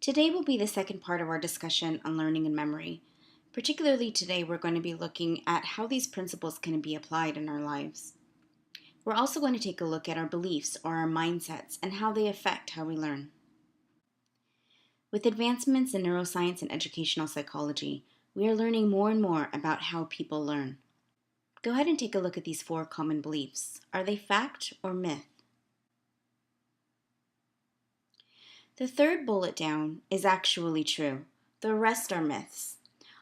Today will be the second part of our discussion on learning and memory. Particularly today, we're going to be looking at how these principles can be applied in our lives. We're also going to take a look at our beliefs or our mindsets and how they affect how we learn. With advancements in neuroscience and educational psychology, we are learning more and more about how people learn. Go ahead and take a look at these 4 common beliefs. Are they fact or myth? The third bullet down is actually true. The rest are myths.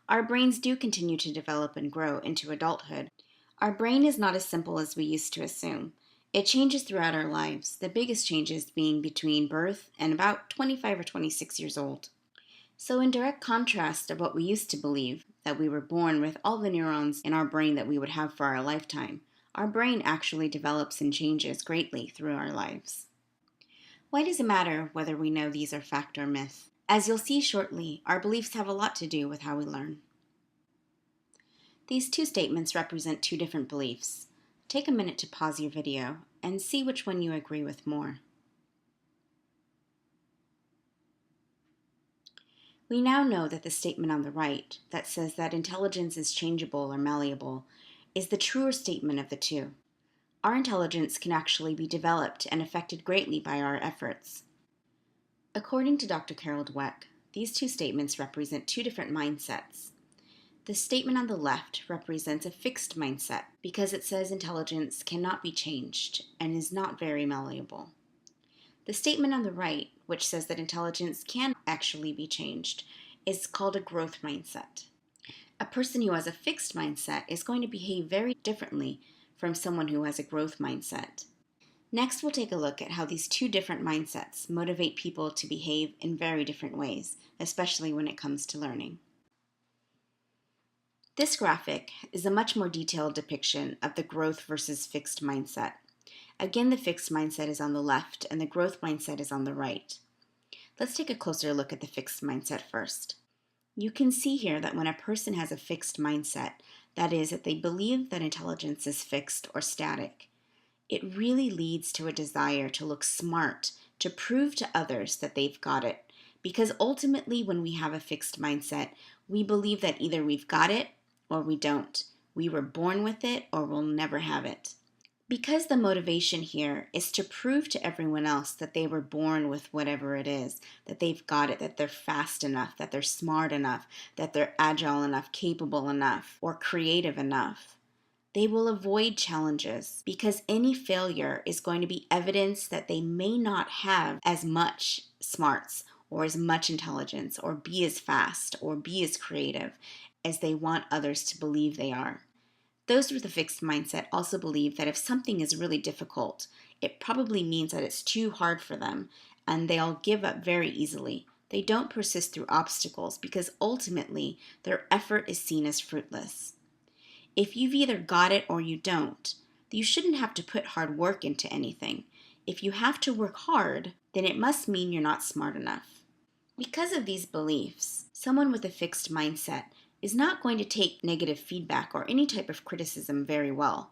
Our brains do continue to develop and grow into adulthood. Our brain is not as simple as we used to assume. It changes throughout our lives, the biggest changes being between birth and about 25 or 26 years old. So in direct contrast of what we used to believe, that we were born with all the neurons in our brain that we would have for our lifetime, our brain actually develops and changes greatly through our lives. Why does it matter whether we know these are fact or myth? As you'll see shortly, our beliefs have a lot to do with how we learn. These 2 statements represent 2 different beliefs. Take a minute to pause your video and see which one you agree with more. We now know that the statement on the right that says that intelligence is changeable or malleable is the truer statement of the 2. Our intelligence can actually be developed and affected greatly by our efforts. According to Dr. Carol Dweck, these 2 statements represent 2 different mindsets. The statement on the left represents a fixed mindset because it says intelligence cannot be changed and is not very malleable. The statement on the right, which says that intelligence can actually be changed, is called a growth mindset. A person who has a fixed mindset is going to behave very differently from someone who has a growth mindset. Next, we'll take a look at how these 2 different mindsets motivate people to behave in very different ways, especially when it comes to learning. This graphic is a much more detailed depiction of the growth versus fixed mindset. Again, the fixed mindset is on the left and the growth mindset is on the right. Let's take a closer look at the fixed mindset first. You can see here that when a person has a fixed mindset, that is, that they believe that intelligence is fixed or static, it really leads to a desire to look smart, to prove to others that they've got it. Because ultimately, when we have a fixed mindset, we believe that either we've got it or we don't. We were born with it or we'll never have it. Because the motivation here is to prove to everyone else that they were born with whatever it is, that they've got it, that they're fast enough, that they're smart enough, that they're agile enough, capable enough, or creative enough. They will avoid challenges because any failure is going to be evidence that they may not have as much smarts or as much intelligence or be as fast or be as creative as they want others to believe they are. Those with a fixed mindset also believe that if something is really difficult, it probably means that it's too hard for them, and they'll give up very easily. They don't persist through obstacles because ultimately their effort is seen as fruitless. If you've either got it or you don't, you shouldn't have to put hard work into anything. If you have to work hard, then it must mean you're not smart enough. Because of these beliefs, someone with a fixed mindset is not going to take negative feedback or any type of criticism very well.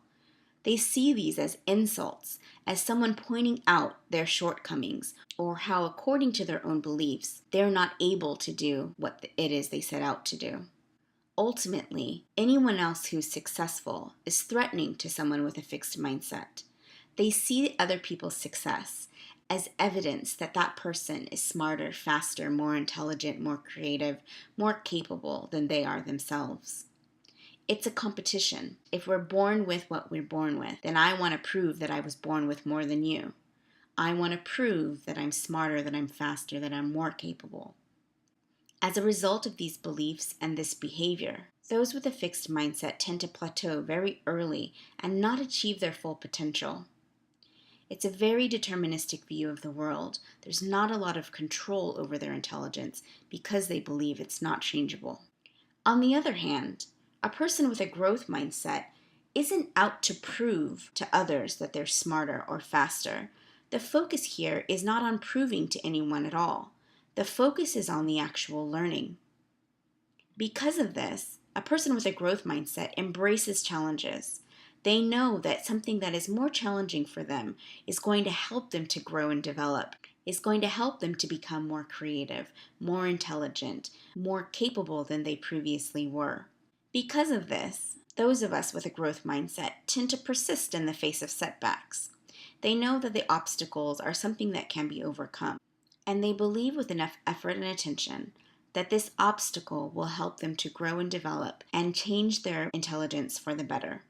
They see these as insults, as someone pointing out their shortcomings, or how, according to their own beliefs, they're not able to do what it is they set out to do. Ultimately, anyone else who's successful is threatening to someone with a fixed mindset. They see other people's success as evidence that that person is smarter, faster, more intelligent, more creative, more capable than they are themselves. It's a competition. If we're born with what we're born with, then I want to prove that I was born with more than you. I want to prove that I'm smarter, that I'm faster, that I'm more capable. As a result of these beliefs and this behavior, those with a fixed mindset tend to plateau very early and not achieve their full potential. It's a very deterministic view of the world. There's not a lot of control over their intelligence because they believe it's not changeable. On the other hand, a person with a growth mindset isn't out to prove to others that they're smarter or faster. The focus here is not on proving to anyone at all. The focus is on the actual learning. Because of this, a person with a growth mindset embraces challenges. They know that something that is more challenging for them is going to help them to grow and develop. is going to help them to become more creative, more intelligent, more capable than they previously were. Because of this, those of us with a growth mindset tend to persist in the face of setbacks. They know that the obstacles are something that can be overcome, and they believe with enough effort and attention that this obstacle will help them to grow and develop and change their intelligence for the better.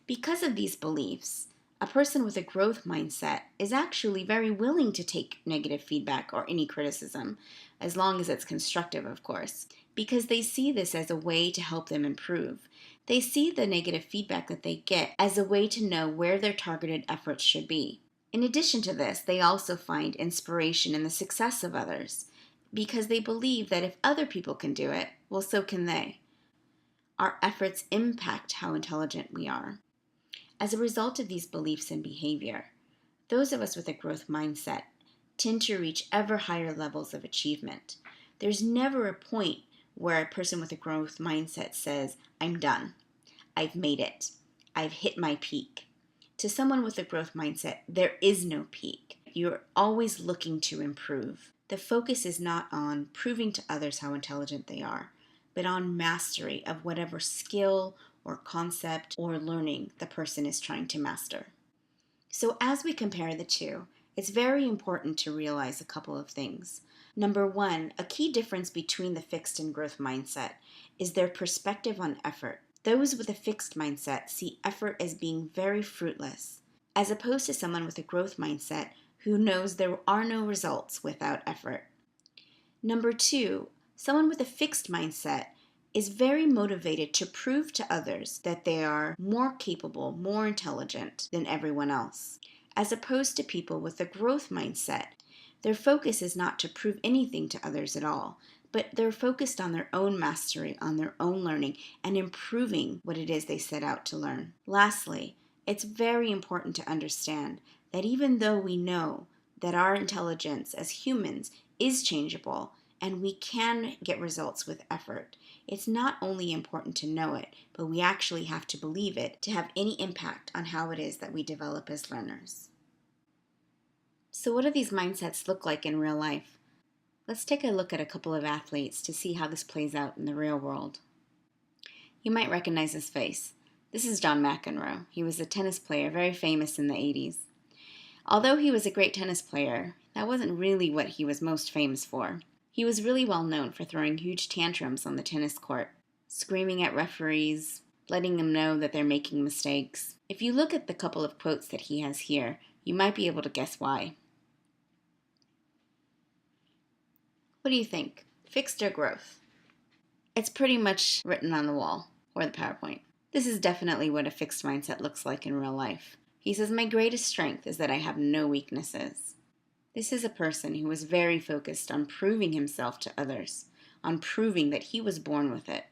Because of these beliefs, a person with a growth mindset is actually very willing to take negative feedback or any criticism, as long as it's constructive, of course, because they see this as a way to help them improve. They see the negative feedback that they get as a way to know where their targeted efforts should be. In addition to this, they also find inspiration in the success of others, because they believe that if other people can do it, well, so can they. Our efforts impact how intelligent we are. As a result of these beliefs and behavior, those of us with a growth mindset tend to reach ever higher levels of achievement. There's never a point where a person with a growth mindset says, I'm done, I've made it, I've hit my peak. To someone with a growth mindset, there is no peak. You're always looking to improve. The focus is not on proving to others how intelligent they are, but on mastery of whatever skill or concept or learning the person is trying to master. So as we compare the two, it's very important to realize a couple of things. Number one, a key difference between the fixed and growth mindset is their perspective on effort. Those with a fixed mindset see effort as being very fruitless, as opposed to someone with a growth mindset who knows there are no results without effort. Number two, someone with a fixed mindset is very motivated to prove to others that they are more capable, more intelligent than everyone else. As opposed to people with a growth mindset, their focus is not to prove anything to others at all, but they're focused on their own mastery, on their own learning, and improving what it is they set out to learn. Lastly, it's very important to understand that even though we know that our intelligence as humans is changeable and we can get results with effort, it's not only important to know it, but we actually have to believe it to have any impact on how it is that we develop as learners. So what do these mindsets look like in real life? Let's take a look at a couple of athletes to see how this plays out in the real world. You might recognize his face. This is John McEnroe. He was a tennis player, very famous in the 80s. Although he was a great tennis player, that wasn't really what he was most famous for. He was really well known for throwing huge tantrums on the tennis court, screaming at referees, letting them know that they're making mistakes. If you look at the couple of quotes that he has here, you might be able to guess why. What do you think? Fixed or growth? It's pretty much written on the wall or the PowerPoint. This is definitely what a fixed mindset looks like in real life. He says, my greatest strength is that I have no weaknesses. This is a person who was very focused on proving himself to others, on proving that he was born with it.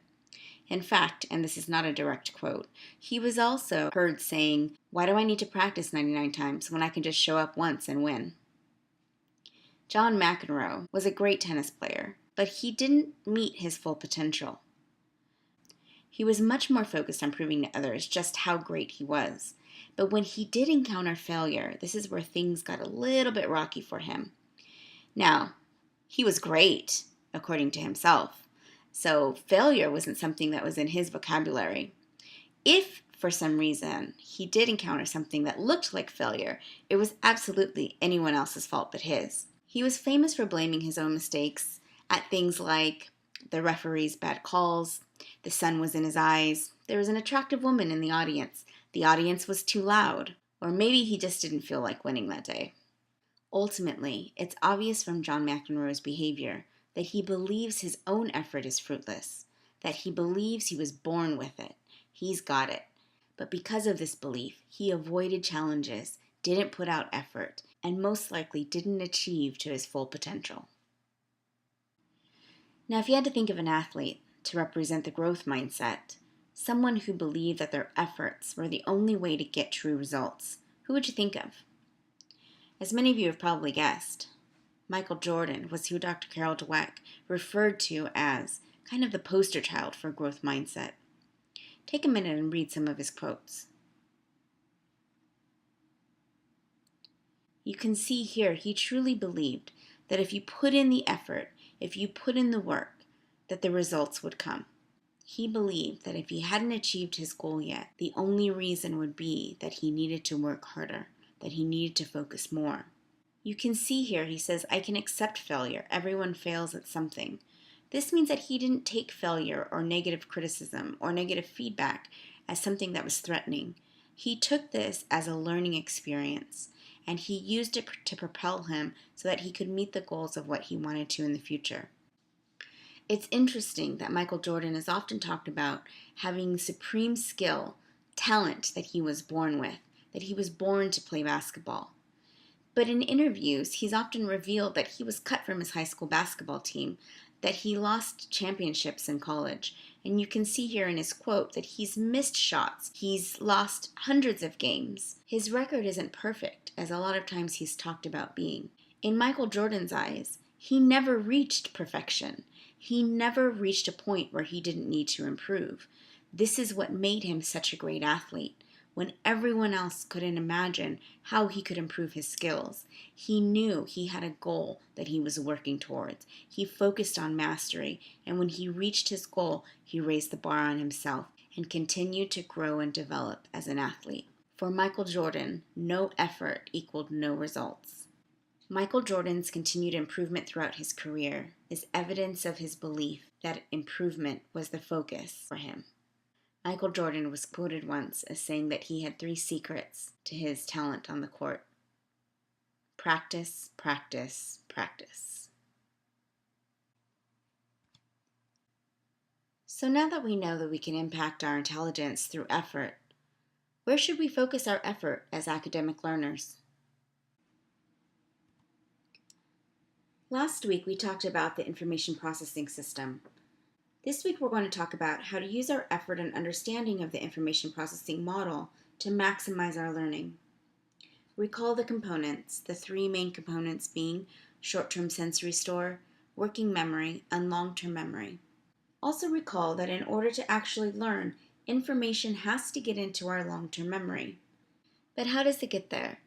In fact, and this is not a direct quote, he was also heard saying, why do I need to practice 99 times when I can just show up once and win? John McEnroe was a great tennis player, but he didn't meet his full potential. He was much more focused on proving to others just how great he was. But when he did encounter failure, this is where things got a little bit rocky for him. Now, he was great, according to himself, so failure wasn't something that was in his vocabulary. If, for some reason, he did encounter something that looked like failure, it was absolutely anyone else's fault but his. He was famous for blaming his own mistakes at things like the referee's bad calls, the sun was in his eyes, there was an attractive woman in the audience was too loud, or maybe he just didn't feel like winning that day. Ultimately, it's obvious from John McEnroe's behavior that he believes his own effort is fruitless, that he believes he was born with it, he's got it. But because of this belief, he avoided challenges, didn't put out effort, and most likely didn't achieve to his full potential. Now, if you had to think of an athlete to represent the growth mindset, someone who believed that their efforts were the only way to get true results, who would you think of? As many of you have probably guessed, Michael Jordan was who Dr. Carol Dweck referred to as kind of the poster child for growth mindset. Take a minute and read some of his quotes. You can see here he truly believed that if you put in the effort, if you put in the work, that the results would come. He believed that if he hadn't achieved his goal yet, the only reason would be that he needed to work harder, that he needed to focus more. You can see here he says, I can accept failure. Everyone fails at something. This means that he didn't take failure or negative criticism or negative feedback as something that was threatening. He took this as a learning experience, and he used it to propel him so that he could meet the goals of what he wanted to in the future. It's interesting that Michael Jordan is often talked about having supreme skill, talent that he was born with, that he was born to play basketball. But in interviews, he's often revealed that he was cut from his high school basketball team, that he lost championships in college. And you can see here in his quote that he's missed shots. He's lost hundreds of games. His record isn't perfect, as a lot of times he's talked about being. In Michael Jordan's eyes, he never reached perfection. He never reached a point where he didn't need to improve. This is what made him such a great athlete. When everyone else couldn't imagine how he could improve his skills, he knew he had a goal that he was working towards. He focused on mastery, and when he reached his goal, he raised the bar on himself and continued to grow and develop as an athlete. For Michael Jordan, no effort equaled no results. Michael Jordan's continued improvement throughout his career is evidence of his belief that improvement was the focus for him. Michael Jordan was quoted once as saying that he had 3 secrets to his talent on the court. Practice, practice, practice. So now that we know that we can impact our intelligence through effort, where should we focus our effort as academic learners? Last week we talked about the information processing system. This week we're going to talk about how to use our effort and understanding of the information processing model to maximize our learning. Recall the components, the 3 main components being short-term sensory store, working memory, and long-term memory. Also recall that in order to actually learn, information has to get into our long-term memory. But how does it get there?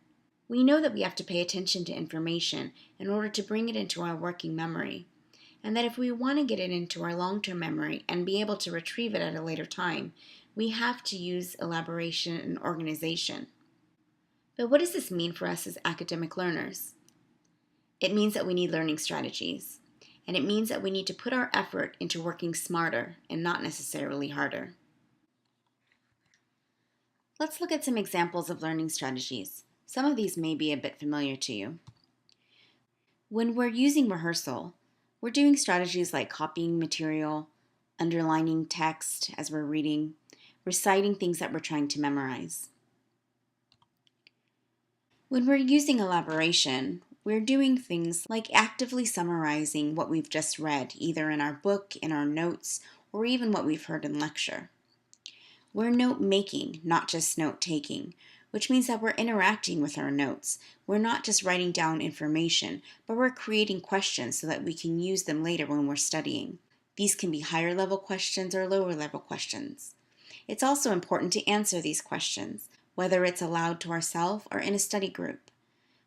We know that we have to pay attention to information in order to bring it into our working memory, and that if we want to get it into our long-term memory and be able to retrieve it at a later time, we have to use elaboration and organization. But what does this mean for us as academic learners? It means that we need learning strategies, and it means that we need to put our effort into working smarter and not necessarily harder. Let's look at some examples of learning strategies. Some of these may be a bit familiar to you. When we're using rehearsal, we're doing strategies like copying material, underlining text as we're reading, reciting things that we're trying to memorize. When we're using elaboration, we're doing things like actively summarizing what we've just read, either in our book, in our notes, or even what we've heard in lecture. We're note-making, not just note-taking, which means that we're interacting with our notes. We're not just writing down information, but we're creating questions so that we can use them later when we're studying. These can be higher level questions or lower level questions. It's also important to answer these questions, whether it's aloud to ourselves or in a study group.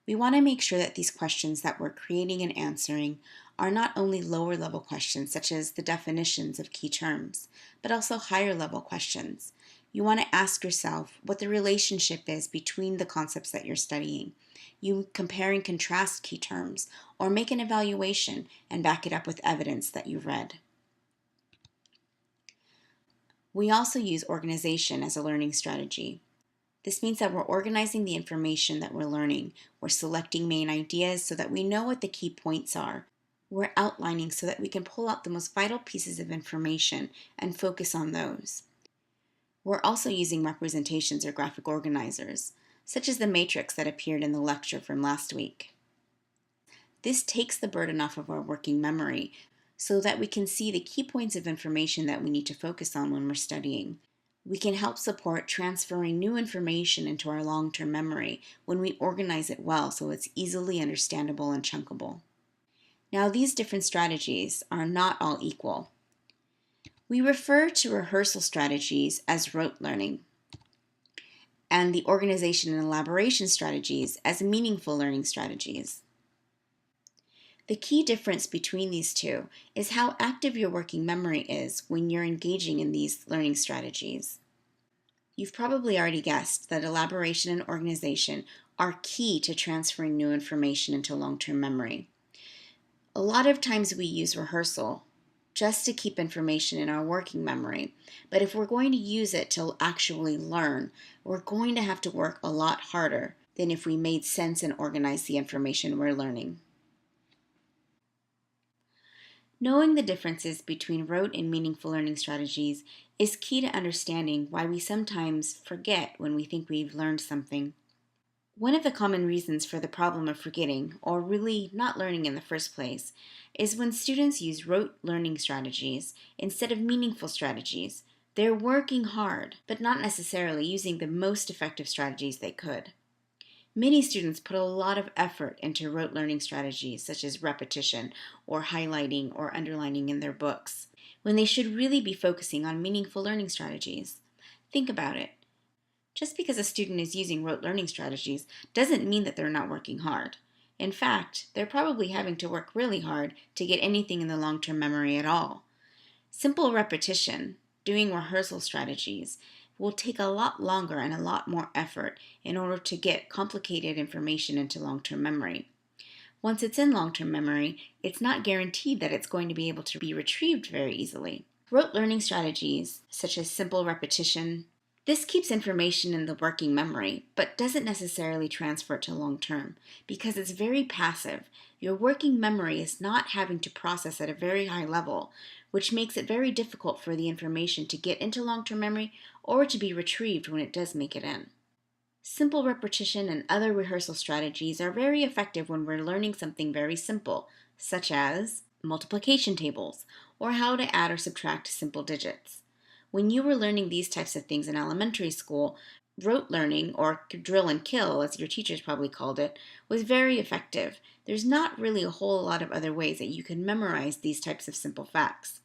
We want to make sure that these questions that we're creating and answering are not only lower level questions such as the definitions of key terms, but also higher level questions. You want to ask yourself what the relationship is between the concepts that you're studying. You compare and contrast key terms, or make an evaluation and back it up with evidence that you've read. We also use organization as a learning strategy. This means that we're organizing the information that we're learning. We're selecting main ideas so that we know what the key points are. We're outlining so that we can pull out the most vital pieces of information and focus on those. We're also using representations or graphic organizers, such as the matrix that appeared in the lecture from last week. This takes the burden off of our working memory so that we can see the key points of information that we need to focus on when we're studying. We can help support transferring new information into our long-term memory when we organize it well so it's easily understandable and chunkable. Now, these different strategies are not all equal. We refer to rehearsal strategies as rote learning. and the organization and elaboration strategies as meaningful learning strategies. The key difference between these two is how active your working memory is when you're engaging in these learning strategies. You've probably already guessed that elaboration and organization are key to transferring new information into long-term memory. A lot of times we use rehearsal just to keep information in our working memory, but if we're going to use it to actually learn, we're going to have to work a lot harder than if we made sense and organized the information we're learning. Knowing the differences between rote and meaningful learning strategies is key to understanding why we sometimes forget when we think we've learned something. One of the common reasons for the problem of forgetting, or really not learning in the first place, is when students use rote learning strategies instead of meaningful strategies. They're working hard, but not necessarily using the most effective strategies they could. Many students put a lot of effort into rote learning strategies such as repetition or highlighting or underlining in their books, when they should really be focusing on meaningful learning strategies. Think about it. Just because a student is using rote learning strategies doesn't mean that they're not working hard. In fact, they're probably having to work really hard to get anything in the long-term memory at all. Simple repetition, doing rehearsal strategies, will take a lot longer and a lot more effort in order to get complicated information into long-term memory. Once it's in long-term memory, it's not guaranteed that it's going to be able to be retrieved very easily. Rote learning strategies, such as simple repetition, this keeps information in the working memory, but doesn't necessarily transfer it to long-term because it's very passive. Your working memory is not having to process at a very high level, which makes it very difficult for the information to get into long-term memory or to be retrieved when it does make it in. Simple repetition and other rehearsal strategies are very effective when we're learning something very simple, such as multiplication tables or how to add or subtract simple digits. When you were learning these types of things in elementary school, rote learning, or drill and kill, as your teachers probably called it, was very effective. There's not really a whole lot of other ways that you can memorize these types of simple facts.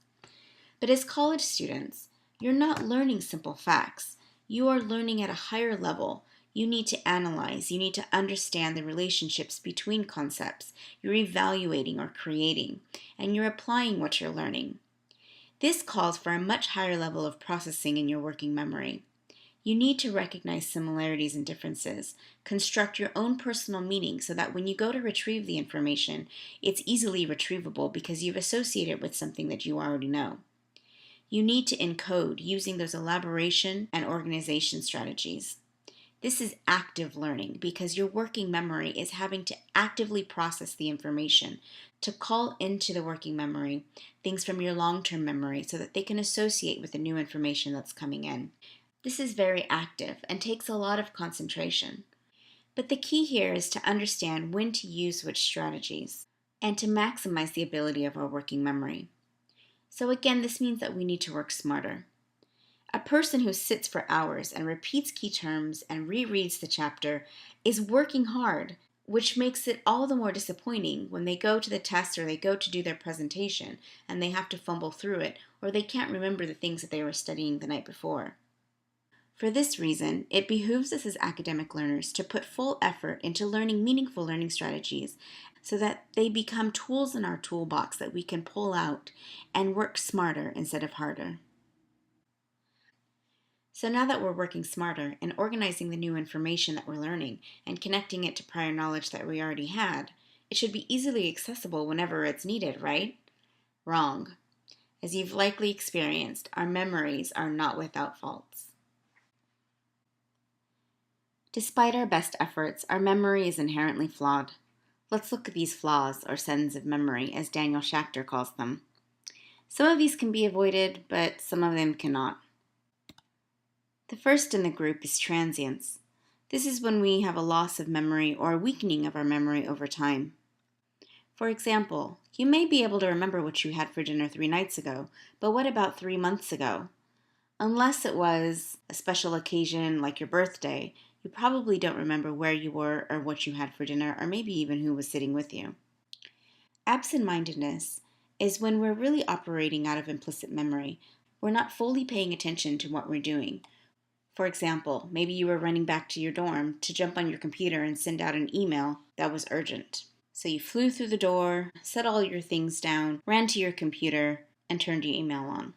But as college students, you're not learning simple facts. You are learning at a higher level. You need to analyze. You need to understand the relationships between concepts. You're evaluating or creating, and you're applying what you're learning. This calls for a much higher level of processing in your working memory. You need to recognize similarities and differences, construct your own personal meaning so that when you go to retrieve the information, it's easily retrievable because you've associated it with something that you already know. You need to encode using those elaboration and organization strategies. This is active learning because your working memory is having to actively process the information to call into the working memory things from your long-term memory so that they can associate with the new information that's coming in. This is very active and takes a lot of concentration. But the key here is to understand when to use which strategies and to maximize the ability of our working memory. So again, this means that we need to work smarter. A person who sits for hours and repeats key terms and rereads the chapter is working hard, which makes it all the more disappointing when they go to the test or they go to do their presentation and they have to fumble through it or they can't remember the things that they were studying the night before. For this reason, it behooves us as academic learners to put full effort into learning meaningful learning strategies so that they become tools in our toolbox that we can pull out and work smarter instead of harder. So now that we're working smarter and organizing the new information that we're learning and connecting it to prior knowledge that we already had, it should be easily accessible whenever it's needed, right? Wrong. As you've likely experienced, our memories are not without faults. Despite our best efforts, our memory is inherently flawed. Let's look at these flaws, or sins of memory, as Daniel Schacter calls them. Some of these can be avoided, but some of them cannot. The first in the group is transience. This is when we have a loss of memory or a weakening of our memory over time. For example, you may be able to remember what you had for dinner 3 nights ago, but what about 3 months ago? Unless it was a special occasion like your birthday, you probably don't remember where you were or what you had for dinner or maybe even who was sitting with you. Absent-mindedness is when we're really operating out of implicit memory. We're not fully paying attention to what we're doing. For example, maybe you were running back to your dorm to jump on your computer and send out an email that was urgent. So you flew through the door, set all your things down, ran to your computer, and turned your email on.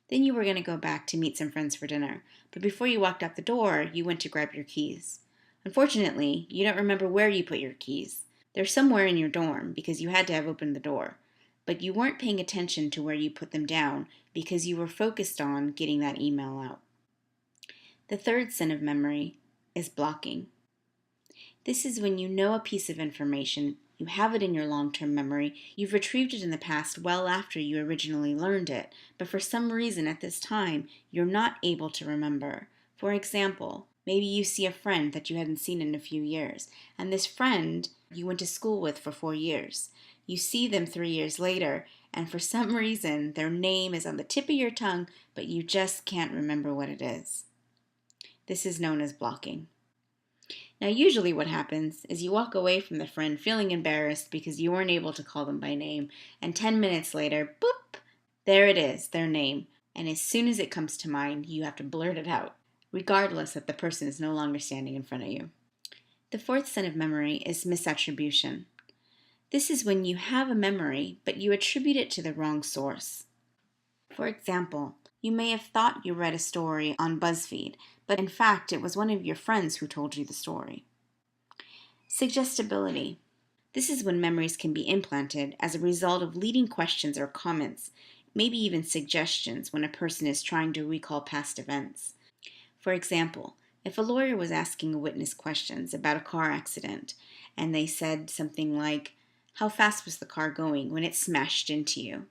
Then you were going to go back to meet some friends for dinner, but before you walked out the door, you went to grab your keys. Unfortunately, you don't remember where you put your keys. They're somewhere in your dorm because you had to have opened the door, but you weren't paying attention to where you put them down because you were focused on getting that email out. The third sin of memory is blocking. This is when you know a piece of information, you have it in your long-term memory, you've retrieved it in the past well after you originally learned it, but for some reason at this time, you're not able to remember. For example, maybe you see a friend that you hadn't seen in a few years, and this friend you went to school with for 4 years. You see them 3 years later, and for some reason, their name is on the tip of your tongue, but you just can't remember what it is. This is known as blocking. Now, usually what happens is you walk away from the friend feeling embarrassed because you weren't able to call them by name, and 10 minutes later, boop, there it is, their name. And as soon as it comes to mind, you have to blurt it out, regardless that the person is no longer standing in front of you. The fourth sin of memory is misattribution. This is when you have a memory, but you attribute it to the wrong source. For example, you may have thought you read a story on BuzzFeed, but in fact it was one of your friends who told you the story. Suggestibility. This is when memories can be implanted as a result of leading questions or comments, maybe even suggestions when a person is trying to recall past events. For example, if a lawyer was asking a witness questions about a car accident, and they said something like, "How fast was the car going when it smashed into you?"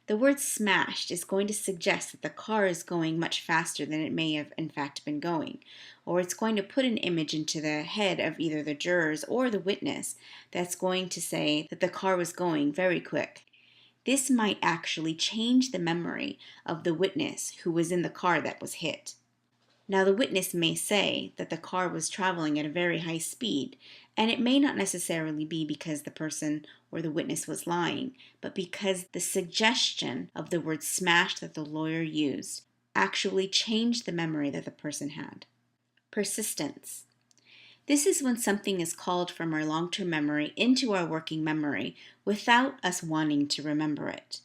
The word smashed is going to suggest that the car is going much faster than it may have in fact been going, or it's going to put an image into the head of either the jurors or the witness that's going to say that the car was going very quick. This might actually change the memory of the witness who was in the car that was hit. Now, the witness may say that the car was traveling at a very high speed, and it may not necessarily be because the person or the witness was lying, but because the suggestion of the word smash that the lawyer used actually changed the memory that the person had. Persistence. This is when something is called from our long-term memory into our working memory without us wanting to remember it.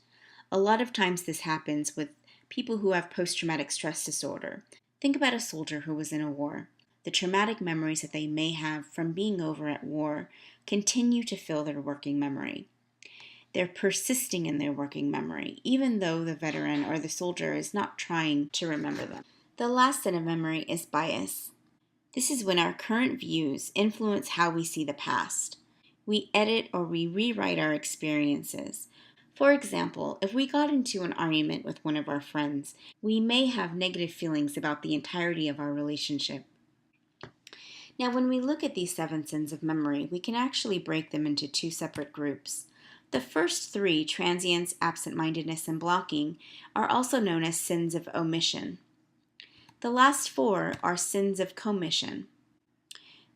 A lot of times this happens with people who have post-traumatic stress disorder. Think about a soldier who was in a war. The traumatic memories that they may have from being over at war continue to fill their working memory. They're persisting in their working memory, even though the veteran or the soldier is not trying to remember them. The last set of memory is bias. This is when our current views influence how we see the past. We edit or we rewrite our experiences. For example, if we got into an argument with one of our friends, we may have negative feelings about the entirety of our relationship. Now, when we look at these 7 sins of memory, we can actually break them into 2 separate groups. The first 3, transience, absent-mindedness, and blocking, are also known as sins of omission. The last 4 are sins of commission.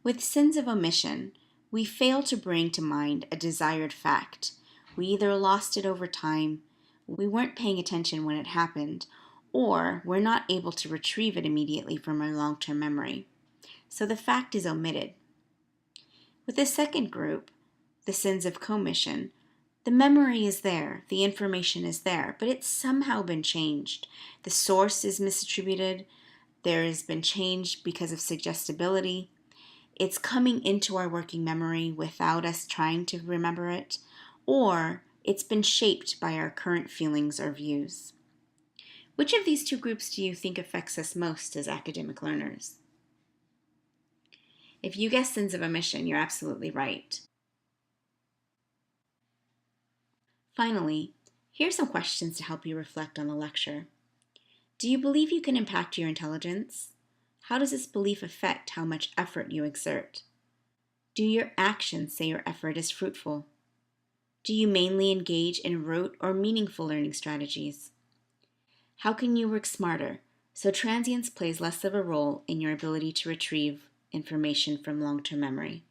With sins of omission, we fail to bring to mind a desired fact. We either lost it over time, we weren't paying attention when it happened, or we're not able to retrieve it immediately from our long-term memory. So the fact is omitted. With the second group, the sins of commission, the memory is there, the information is there, but it's somehow been changed. The source is misattributed, there has been changed because of suggestibility. It's coming into our working memory without us trying to remember it, or it's been shaped by our current feelings or views. Which of these 2 groups do you think affects us most as academic learners? If you guessed sins of omission, you're absolutely right. Finally, here are some questions to help you reflect on the lecture. Do you believe you can impact your intelligence? How does this belief affect how much effort you exert? Do your actions say your effort is fruitful? Do you mainly engage in rote or meaningful learning strategies? How can you work smarter so transience plays less of a role in your ability to retrieve information from long-term memory?